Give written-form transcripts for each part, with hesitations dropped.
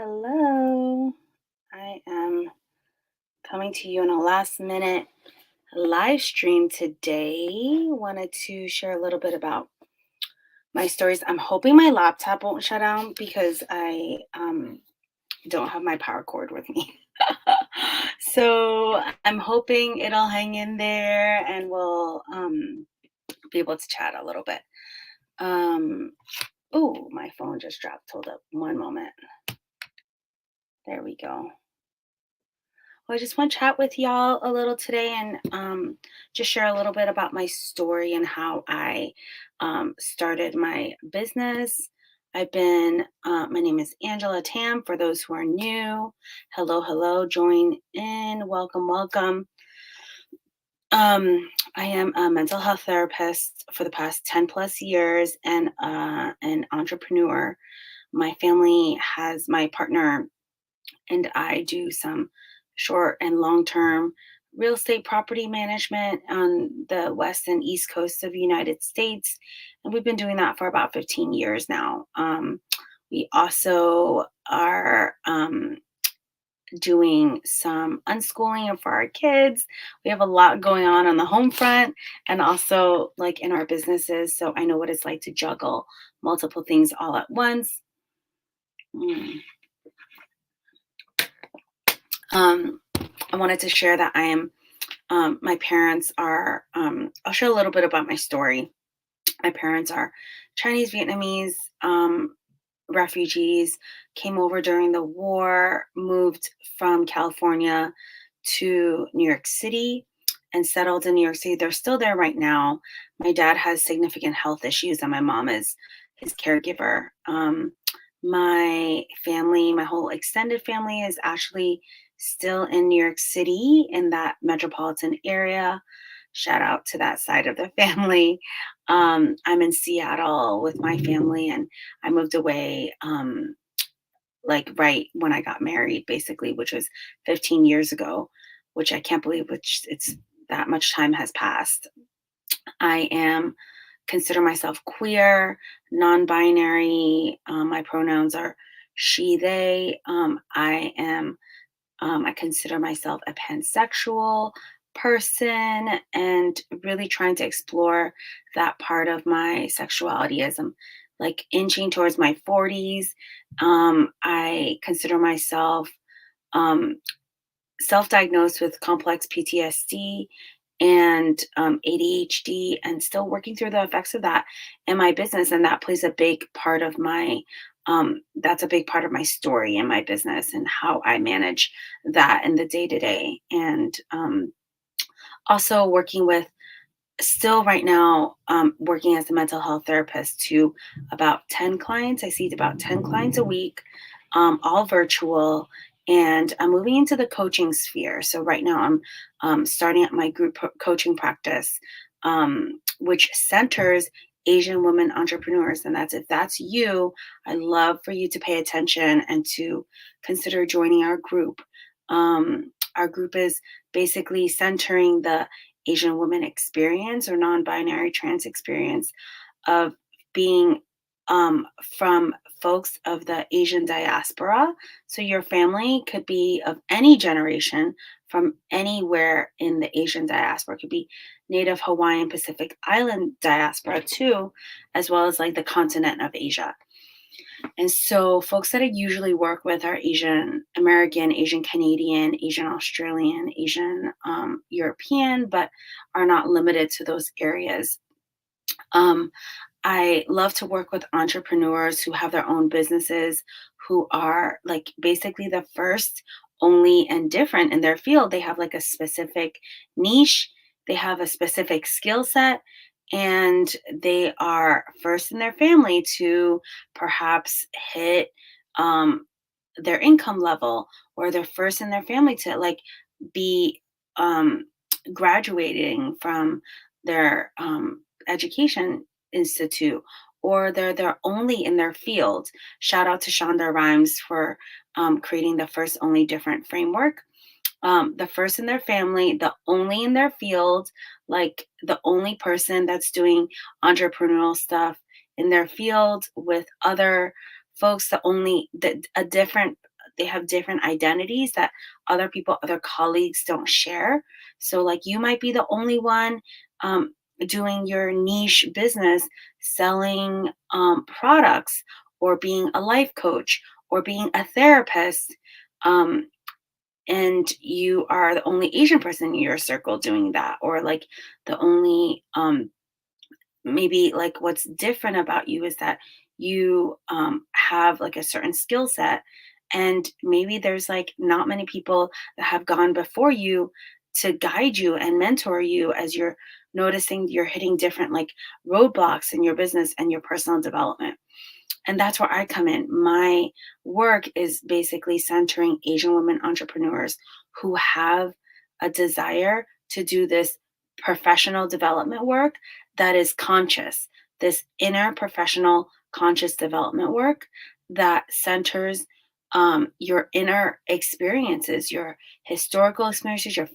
Hello. I am coming to you in a last minute live stream today. Wanted to share a little bit about my stories. I'm hoping my laptop won't shut down because I don't have my power cord with me. So I'm hoping it'll hang in there and we'll be able to chat a little bit. Um, oh, my phone just dropped. Hold up one moment. There we go. Well, I just want to chat with y'all a little today and just share a little bit about my story and how I started my business. My name is Angela Tam. For those who are new, hello, hello, join in, welcome, welcome. I am a mental health therapist for the past 10 plus years and an entrepreneur. My family has my partner and I do some short and long term real estate property management on the west and east coast of the United States. And we've been doing that for about 15 years now. We also are doing some unschooling for our kids. We have a lot going on the home front and also like in our businesses. So I know what it's like to juggle multiple things all at once. Mm. Um, I wanted to share that my parents are, I'll share a little bit about my story. My parents are Chinese Vietnamese refugees, came over during the war, moved from California to New York City and settled in New York City. They're still there right now. My dad has significant health issues, and my mom is his caregiver. My family, my whole extended family, is actually still in New York City in that metropolitan area. Shout out to that side of the family. I'm in Seattle with my family, and I moved away like right when I got married, basically, which was 15 years ago, which I can't believe, which it's that much time has passed. I am consider myself queer, non-binary. My pronouns are she, they. I consider myself a pansexual person and really trying to explore that part of my sexuality as I'm like inching towards my 40s. I consider myself um, self diagnosed with complex PTSD and ADHD and still working through the effects of that in my business. And that plays a big part of that's a big part of my story in my business and how I manage that in the day to day. And also working with, still right now, working as a mental health therapist to about 10 clients. I see about 10 clients a week, all virtual. And I'm moving into the coaching sphere. So right now I'm starting at my group coaching practice, which centers Asian women entrepreneurs. And that's if that's you, I love for you to pay attention and to consider joining our group. Our group is basically centering the Asian woman experience or non binary trans experience of being from folks of the Asian diaspora. So your family could be of any generation from anywhere in the Asian diaspora. It could be Native Hawaiian Pacific Island diaspora too, as well as like the continent of Asia. And so folks that I usually work with are Asian American, Asian Canadian, Asian Australian, Asian European, but are not limited to those areas. Um, I love to work with entrepreneurs who have their own businesses, who are like basically the first, only, and different in their field. They have like a specific niche, they have a specific skill set, and they are first in their family to perhaps hit um, their income level, or they're first in their family to like be um, graduating from their education institute, or they're only in their field. Shout out to Shonda Rhimes for creating the first only different framework. The first in their family, the only in their field, like the only person that's doing entrepreneurial stuff in their field with other folks, a different they have different identities that other people, other colleagues don't share. So like you might be the only one doing your niche business, selling products, or being a life coach, or being a therapist. Um, and you are the only Asian person in your circle doing that, or like the only maybe like what's different about you is that you have like a certain skill set, and maybe there's like not many people that have gone before you to guide you and mentor you as you're noticing you're hitting different like roadblocks in your business and your personal development. And that's where I come in. My work is basically centering Asian women entrepreneurs who have a desire to do this professional development work that is conscious, this inner professional conscious development work that centers your inner experiences, your historical experiences, your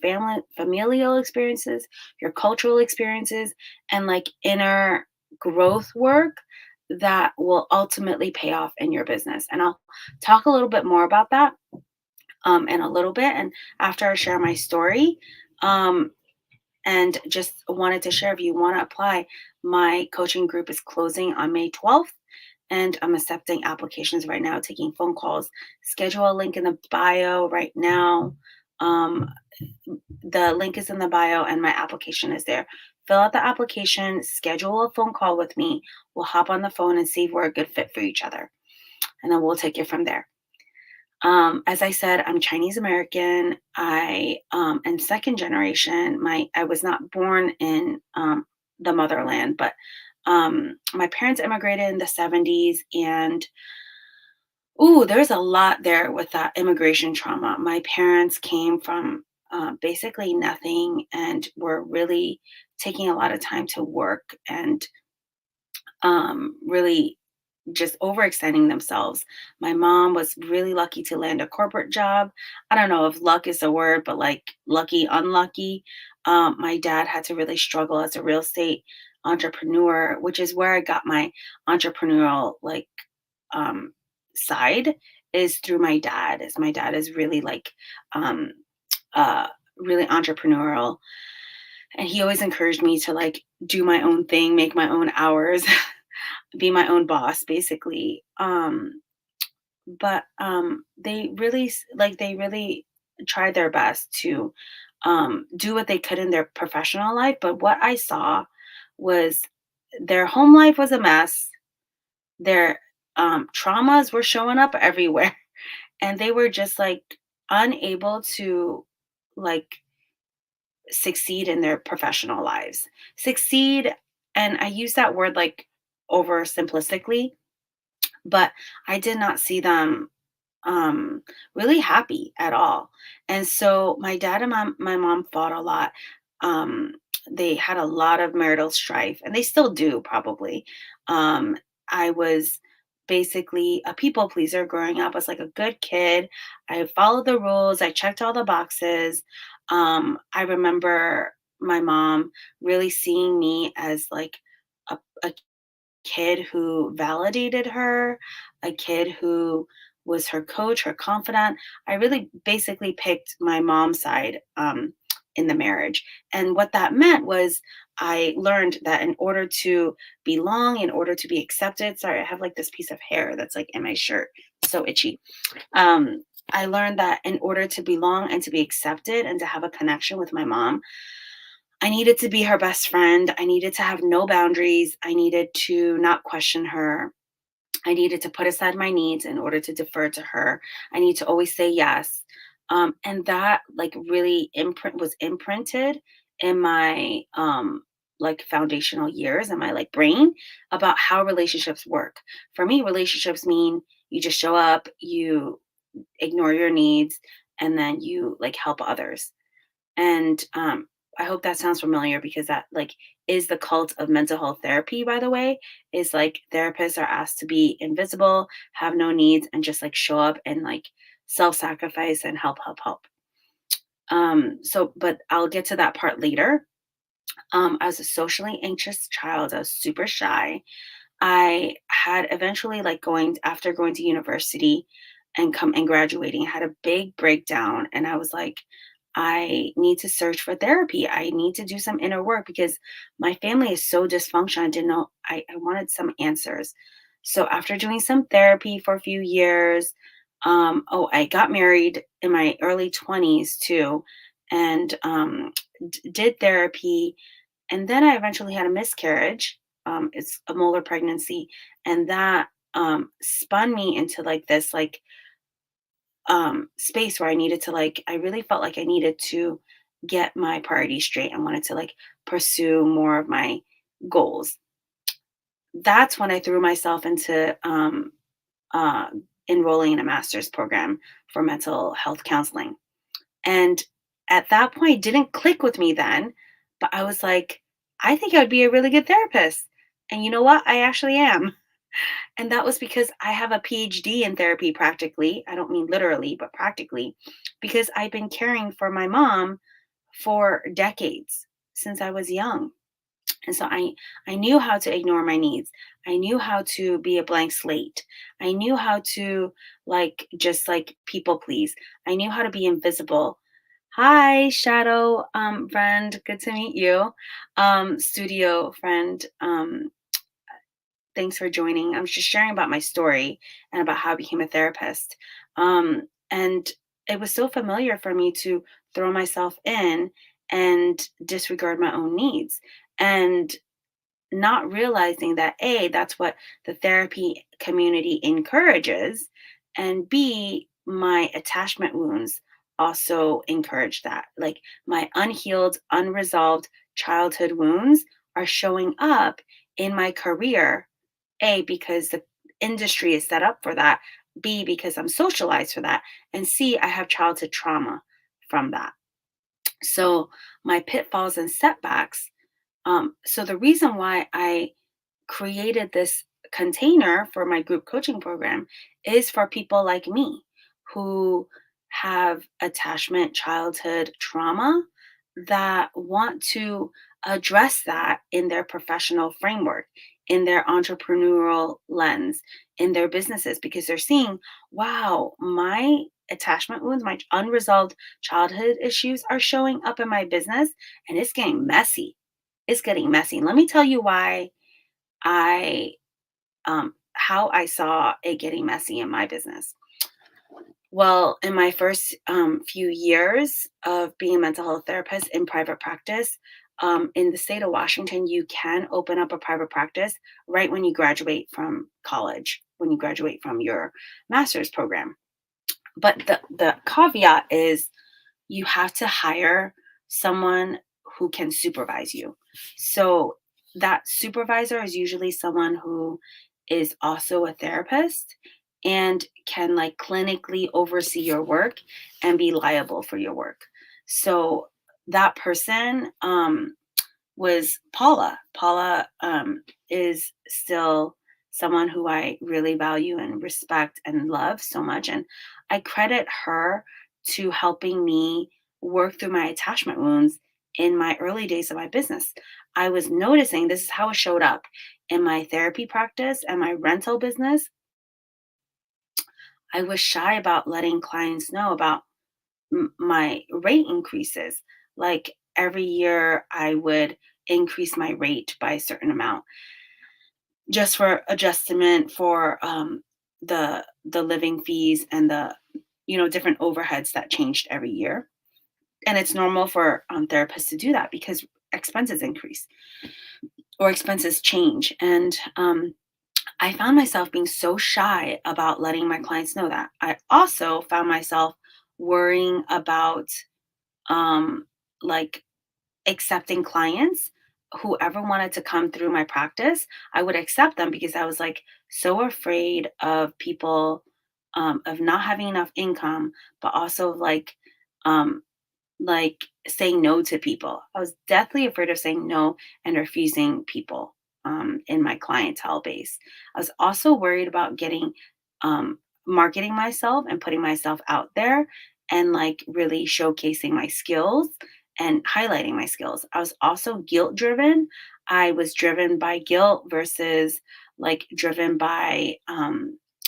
familial experiences, your cultural experiences, and like inner growth work that will ultimately pay off in your business. And I'll talk a little bit more about that in a little bit. And after I share my story, um, and just wanted to share if you want to apply, my coaching group is closing on May 12th. And I'm accepting applications right now, taking phone calls. Schedule a link in the bio right now. Um, the link is in the bio and my application is there. Fill out the application, schedule a phone call with me. We'll hop on the phone and see if we're a good fit for each other. And then we'll take it from there. As I said, I'm Chinese American. I am second generation. I was not born in the motherland, but my parents immigrated in the 70s, and ooh, there's a lot there with that immigration trauma. My parents came from basically nothing and were really taking a lot of time to work and really just overextending themselves. My mom was really lucky to land a corporate job. I don't know if luck is a word, but like lucky, unlucky. My dad had to really struggle as a real estate entrepreneur, which is where I got my entrepreneurial like um, side is through my dad. As my dad is really like um, uh, really entrepreneurial, and he always encouraged me to like do my own thing, make my own hours, be my own boss, basically. But they really tried their best to do what they could in their professional life. But what I saw was their home life was a mess. Their traumas were showing up everywhere, and they were just like unable to like succeed in their professional lives. Succeed, and I use that word like over simplistically, but I did not see them really happy at all. And so my dad and my mom fought a lot. Um, they had a lot of marital strife, and they still do probably. I was basically a people pleaser growing up. I was like a good kid. I followed the rules. I checked all the boxes. I remember my mom really seeing me as like a kid who validated her, a kid who was her coach, her confidant. I really basically picked my mom's side in the marriage. And what that meant was I learned that in order to belong, in order to be accepted, sorry, I have like this piece of hair that's like in my shirt, so itchy. Um, I learned that in order to belong and to be accepted and to have a connection with my mom, I needed to be her best friend. I needed to have no boundaries. I needed to not question her. I needed to put aside my needs in order to defer to her. I need to always say yes. And that like really was imprinted in my like foundational years in my like brain about how relationships work. For me, relationships mean you just show up, you ignore your needs, and then you like help others. And I hope that sounds familiar because that like is the cult of mental health therapy, by the way, is like therapists are asked to be invisible, have no needs, and just like show up and like self-sacrifice and help. But I'll get to that part later. I was a socially anxious child. I was super shy. I had eventually like going after going to university and come and graduating, I had a big breakdown and I was like, I need to search for therapy. I need to do some inner work because my family is so dysfunctional. I didn't know, I wanted some answers. So after doing some therapy for a few years, I got married in my early 20s too, and did therapy. And then I eventually had a miscarriage. It's a molar pregnancy. And that spun me into like this, like, space where I needed to like I really felt like I needed to get my priorities straight. I wanted to like pursue more of my goals. That's when I threw myself into uh, enrolling in a master's program for mental health counseling. And at that point, it didn't click with me then, but I was like, I think I would be a really good therapist. And you know what? I actually am. And that was because I have a PhD in therapy practically. I don't mean literally, but practically, because I've been caring for my mom for decades since I was young. And so I knew how to ignore my needs. I knew how to be a blank slate. I knew how to like just like people please. I knew how to be invisible. Hi, shadow friend. Good to meet you. Studio friend. Thanks for joining. I'm just sharing about my story and about how I became a therapist. And it was so familiar for me to throw myself in and disregard my own needs. And not realizing that A, that's what the therapy community encourages, and B, my attachment wounds also encourage that. Like my unhealed, unresolved childhood wounds are showing up in my career. A, because the industry is set up for that. B, because I'm socialized for that. And C, I have childhood trauma from that. So my pitfalls and setbacks. So the reason why I created this container for my group coaching program is for people like me who have attachment childhood trauma that want to address that in their professional framework, in their entrepreneurial lens, in their businesses, because they're seeing, wow, my attachment wounds, my unresolved childhood issues are showing up in my business and it's getting messy. It's getting messy. And let me tell you why I how I saw it getting messy in my business. Well, in my first few years of being a mental health therapist in private practice, in the state of Washington, you can open up a private practice right when you graduate from college, when you graduate from your master's program. But the caveat is you have to hire someone who can supervise you. So that supervisor is usually someone who is also a therapist and can like clinically oversee your work and be liable for your work. So that person was Paula. Paula is still someone who I really value and respect and love so much. And I credit her to helping me work through my attachment wounds in my early days of my business. I was noticing this is how it showed up in my therapy practice and my rental business. I was shy about letting clients know about my rate increases. Like every year, I would increase my rate by a certain amount just for adjustment for the living fees and the different overheads that changed every year. And it's normal for therapists to do that because expenses increase or expenses change. And I found myself being so shy about letting my clients know that. I also found myself worrying about um, like accepting clients. Whoever wanted to come through my practice, I would accept them because I was like so afraid of people, of not having enough income, but also um, like saying no to people. I was deathly afraid of saying no and refusing people in my clientele base. I was also worried about getting marketing myself and putting myself out there and like really showcasing my skills and highlighting my skills. I was also guilt driven. I was driven by guilt versus like driven by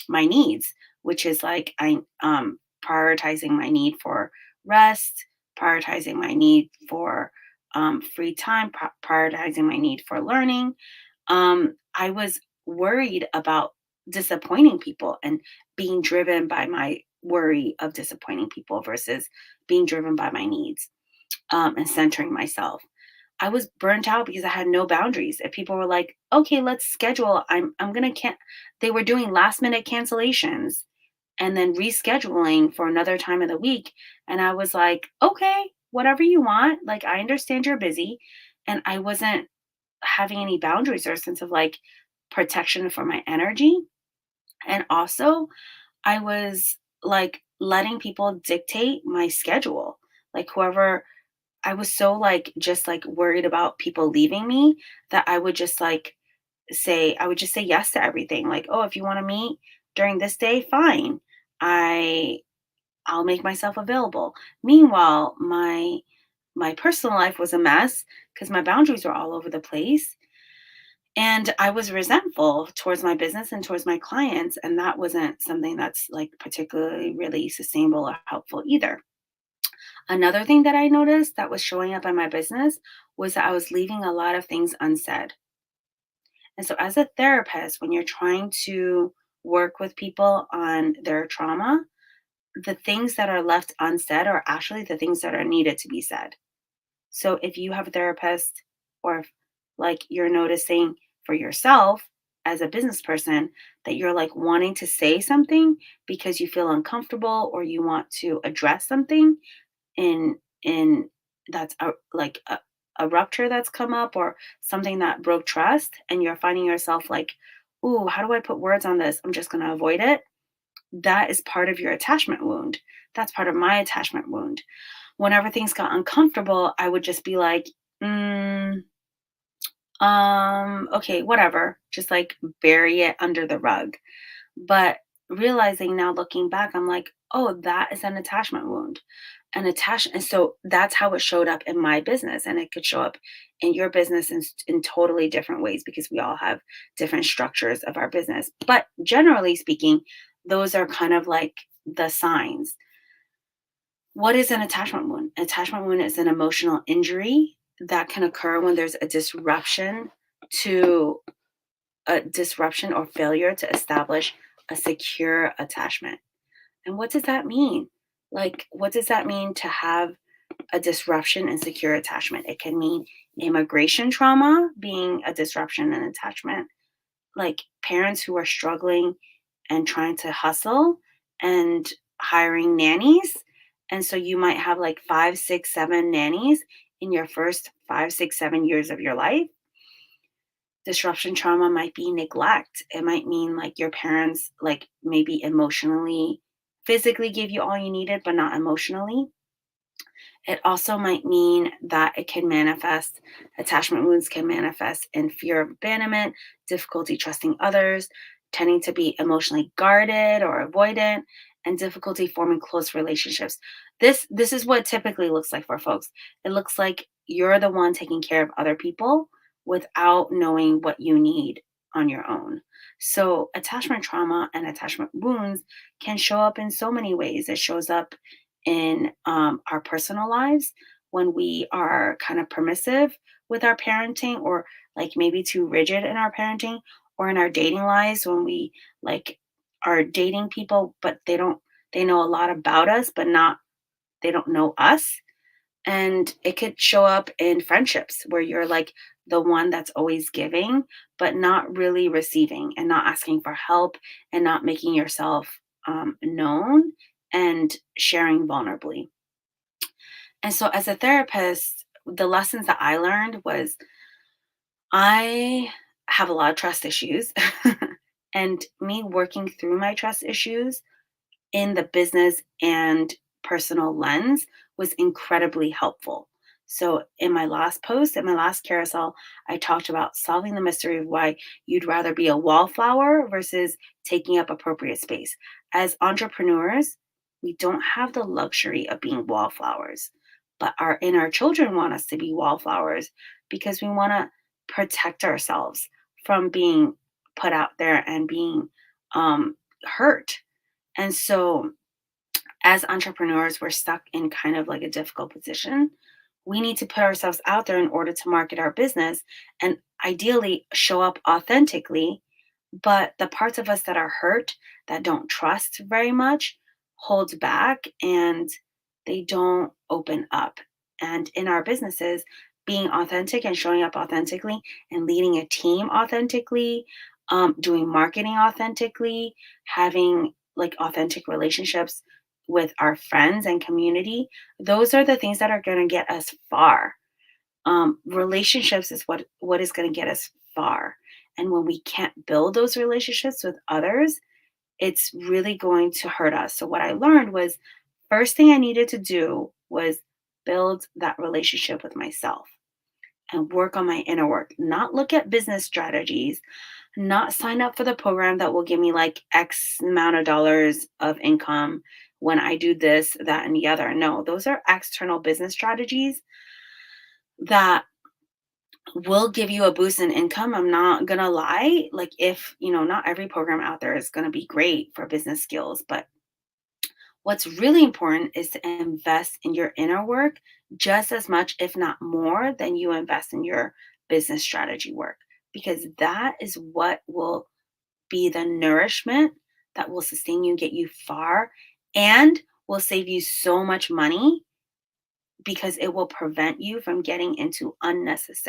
my needs, which is like prioritizing my need for rest, prioritizing my need for free time, prioritizing my need for learning. I was worried about disappointing people and being driven by my worry of disappointing people versus being driven by my needs, and centering myself. I was burnt out because I had no boundaries. If people were like, "Okay, let's schedule," I'm gonna can they were doing last minute cancellations and then rescheduling for another time of the week. And I was like, "Okay, whatever you want. Like, I understand you're busy." And I wasn't having any boundaries or a sense of like protection for my energy. And also, I was like letting people dictate my schedule. Like, whoever I was so like just like worried about people leaving me that I would just say yes to everything. Like, "Oh, if you want to meet during this day, fine. I I'll make myself available." Meanwhile, my personal life was a mess because my boundaries were all over the place. And I was resentful towards my business and towards my clients. And that wasn't something that's like particularly really sustainable or helpful either. Another thing that I noticed that was showing up in my business was that I was leaving a lot of things unsaid. And so, as a therapist, when you're trying to work with people on their trauma, the things that are left unsaid are actually the things that are needed to be said. So, if you have a therapist, or if like you're noticing for yourself as a business person that you're like wanting to say something because you feel uncomfortable or you want to address something in that's a rupture that's come up or something that broke trust, and you're finding yourself like, "Ooh, how do I put words on this? I'm just going to avoid it." That is part of your attachment wound. That's part of my attachment wound. Whenever things got uncomfortable, I would just be like, mm, okay, whatever, just like bury it under the rug. But realizing now, looking back, I'm like, oh, that is an attachment wound. And so that's how it showed up in my business, and it could show up in your business in totally different ways because we all have different structures of our business. But generally speaking, those are kind of like the signs. What is an attachment wound? Attachment wound is an emotional injury that can occur when there's to a disruption or failure to establish a secure attachment. And what does that mean? Like, what does that mean to have a disruption in secure attachment? It can mean immigration trauma being a disruption in attachment, like parents who are struggling and trying to hustle and hiring nannies. And so you might have like five, six, seven nannies in your first 5, 6, 7 years of your life. Disruption trauma might be neglect. It might mean like your parents, like maybe emotionally, physically gave you all you needed, but not emotionally. It also might mean that attachment wounds can manifest in fear of abandonment, difficulty trusting others, tending to be emotionally guarded or avoidant, and difficulty forming close relationships. This is what typically looks like for folks. It looks like you're the one taking care of other people without knowing what you need on your own. So attachment trauma and attachment wounds can show up in so many ways. It shows up in our personal lives when we are kind of permissive with our parenting, or like maybe too rigid in our parenting, or in our dating lives when we like are dating people but they know a lot about us but not they don't know us. And it could show up in friendships where you're like the one that's always giving but not really receiving, and not asking for help, and not making yourself known and sharing vulnerably. And so, as a therapist, the lessons that I learned was I have a lot of trust issues. And me working through my trust issues in the business and personal lens was incredibly helpful. So, in my last post, in my last carousel, I talked about solving the mystery of why you'd rather be a wallflower versus taking up appropriate space. As entrepreneurs, we don't have the luxury of being wallflowers, but our inner children want us to be wallflowers because we want to protect ourselves from being put out there and being hurt. And so as entrepreneurs, we're stuck in kind of like a difficult position. We need to put ourselves out there in order to market our business and ideally show up authentically. But the parts of us that are hurt, that don't trust very much, holds back and they don't open up. And in our businesses, being authentic and showing up authentically and leading a team authentically, doing marketing authentically, having like authentic relationships with our friends and community, those are the things that are going to get us far. Relationships is what is going to get us far. And when we can't build those relationships with others, it's really going to hurt us. So what I learned was first thing I needed to do was build that relationship with myself and work on my inner work, not look at business strategies, not sign up for the program that will give me like X amount of dollars of income when I do this, that, and the other. No, those are external business strategies that will give you a boost in income. I'm not gonna lie. Like, if not every program out there is gonna be great for business skills, but what's really important is to invest in your inner work just as much, if not more, than you invest in your business strategy work, because that is what will be the nourishment that will sustain you, get you far, and will save you so much money because it will prevent you from getting into messes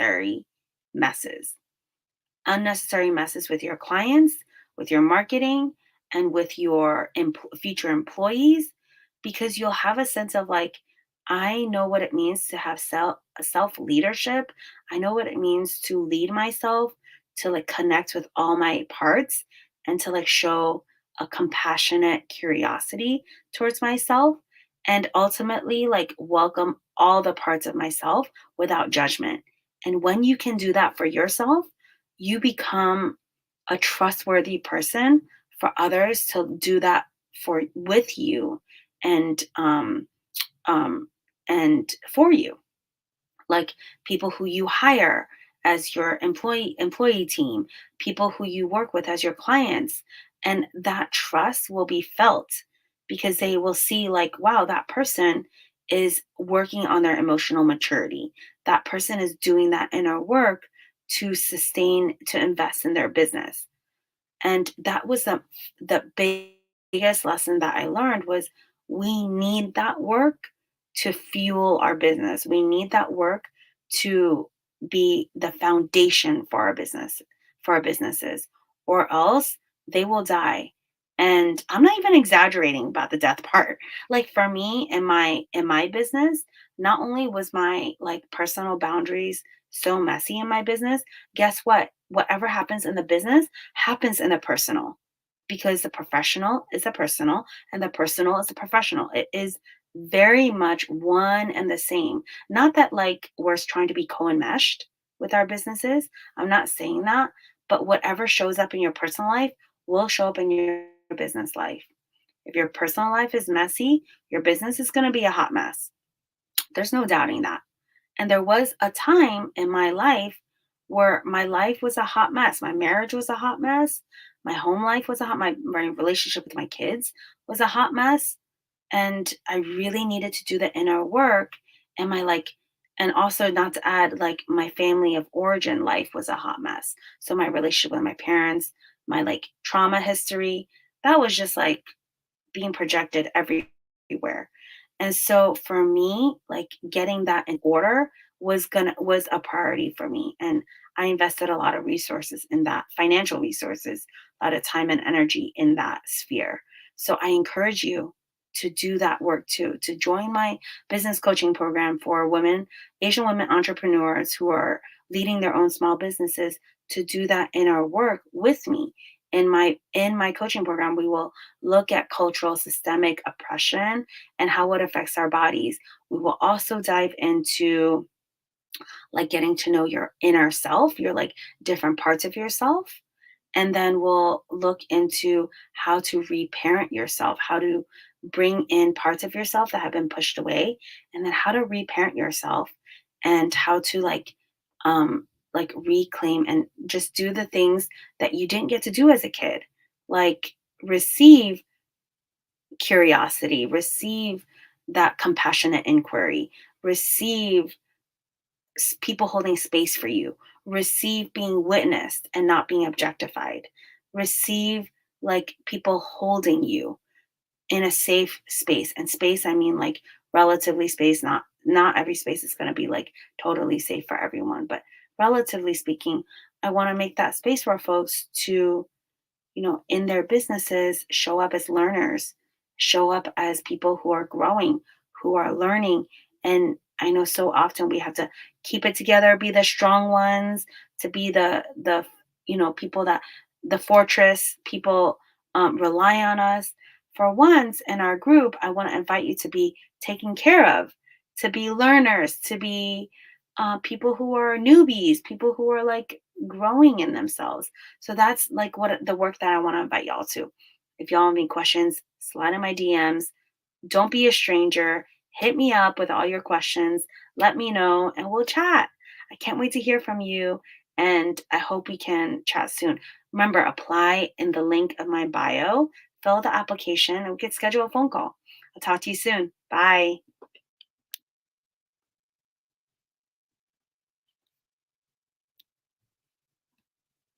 unnecessary messes with your clients, with your marketing, and with your future employees, because you'll have a sense of like, I know what it means to have self leadership. I know what it means to lead myself, to like connect with all my parts, and to like show a compassionate curiosity towards myself, and ultimately like welcome all the parts of myself without judgment. And when you can do that for yourself, you become a trustworthy person for others to do that for with you, and um and for you, like people who you hire as your employee team, people who you work with as your clients, and that trust will be felt because they will see like, wow, that person is working on their emotional maturity. That person is doing that inner work to sustain, to invest in their business. And that was the biggest lesson that I learned was we need that work to fuel our business. We need that work to be the foundation for our business, for our businesses, or else they will die. And I'm not even exaggerating about the death part. Like for me in my business, not only was my like personal boundaries so messy in my business, guess what? Whatever happens in the business happens in the personal, because the professional is the personal and the personal is the professional. It is very much one and the same. Not that like we're trying to be co-enmeshed with our businesses. I'm not saying that, but whatever shows up in your personal life will show up in your business life. If your personal life is messy, your business is going to be a hot mess. There's no doubting that. And there was a time in my life where my life was a hot mess. My marriage was a hot mess. My home life was my relationship with my kids was a hot mess. And I really needed to do the inner work. And my like, and also not to add, like my family of origin life was a hot mess. So my relationship with my parents, my like trauma history, that was just like being projected everywhere. And so for me, like getting that in order was a priority for me. And I invested a lot of resources in that, financial resources, a lot of time and energy in that sphere. So I encourage you to do that work too, to join my business coaching program for women, Asian women entrepreneurs who are leading their own small businesses, to do that inner work with me. In my coaching program, we will look at cultural systemic oppression and how it affects our bodies. We will also dive into like getting to know your inner self, your like different parts of yourself. And then we'll look into how to reparent yourself, how to bring in parts of yourself that have been pushed away, and then how to reparent yourself, and how to like reclaim and just do the things that you didn't get to do as a kid. Like receive curiosity, receive that compassionate inquiry, receive people holding space for you, receive being witnessed and not being objectified, receive like people holding you in a safe space. And space, I mean like relatively space, not every space is going to be like totally safe for everyone, but relatively speaking, I want to make that space for folks to, in their businesses, show up as learners, show up as people who are growing, who are learning. And I know so often we have to keep it together, be the strong ones, to be the people that the fortress people rely on us. For once in our group, I want to invite you to be taken care of, to be learners, to be people who are newbies, people who are like growing in themselves. So that's like what the work that I want to invite y'all to. If y'all have any questions, slide in my DMs. Don't be a stranger. Hit me up with all your questions. Let me know and we'll chat. I can't wait to hear from you. And I hope we can chat soon. Remember, apply in the link of my bio, fill the application, and we can schedule a phone call. I'll talk to you soon. Bye.